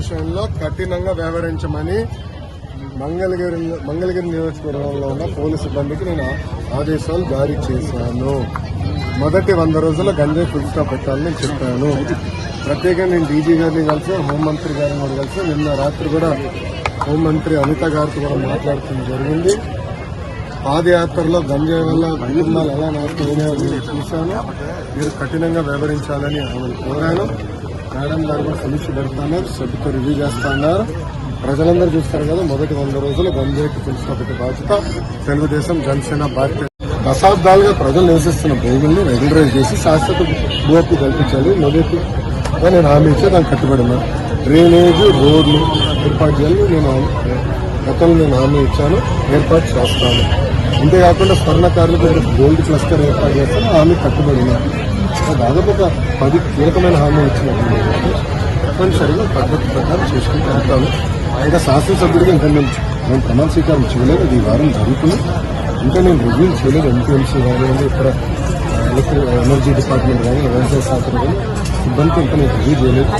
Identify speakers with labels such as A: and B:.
A: విషయంలో కఠినంగా వ్యవహరించమని మంగళగిరి నియోజకవర్గంలో ఉన్న పోలీసు సిబ్బందికి నేను ఆదేశాలు జారీ చేశాను. మొదటి 100 రోజుల్లో గంజాయి ఫుల్ స్టాప్ పెట్టాలని నేను చెప్పాను. ప్రత్యేకంగా నేను డీజీ గారిని కలిసి హోంమంత్రి గారిని కూడా కలిసి నిన్న రాత్రి కూడా హోంమంత్రి అనిత గారితో కూడా మాట్లాడటం జరిగింది. పాదయాత్రలో గంజాయి వల్ల కుటుంబాలు ఎలా నాశనమైనాయో నేను చూశాను. మీరు కఠినంగా వ్యవహరించాలని ఆమెను కోరాను. మేడం గారు కూడా సమీక్ష పెడతాన్నారు, సభ్యుతో రివ్యూ చేస్తున్నారు. ప్రజలందరూ చూస్తారు కదా, మొదటి 100 రోజులు గంజాయికి ఫుల్ పెట్టే బాధ్యత తెలుగుదేశం, జనసేన పార్టీ. దశాబ్దాలుగా ప్రజలు నివసిస్తున్న భూముల్ని రెగ్యులరైజ్ చేసి శాశ్వత భూహక్కు కల్పించాలి. మొదటిగా నేను హామీ ఇచ్చే దానికి కట్టుబడినా. డ్రైనేజ్, రోడ్లు ఏర్పాటు చేయాలని గతంలో నేను హామీ ఇచ్చాను, ఏర్పాటు చేస్తాను. అంతేకాకుండా స్వర్ణకారులకు గోల్డ్ క్లస్టర్ ఏర్పాటు చేస్తాను, హామీ కట్టుబడినా. దాదాపు ఒక 10 కీలకమైన హామీ ఇచ్చినప్పుడు తప్పనిసరిగా పద్ధతి ప్రకారం చేసుకుంటూ వెళ్తాను. ఇంకా శాసనసభ్యుడిగా ఇంకా నేను ప్రమాణ స్వీకారం చేయలేదు. ఇది ఈ వారం జరుగుతుంది. ఇంకా నేను రివ్యూ చేయలేదు. ఎంపీఎంసీ కానివ్వండి, ఇక్కడ ఎనర్జీ డిపార్ట్మెంట్ కానీ, వ్యవసాయ శాఖ కానీ సిబ్బందికి ఇంకా నేను రివ్యూ చేయలేదు.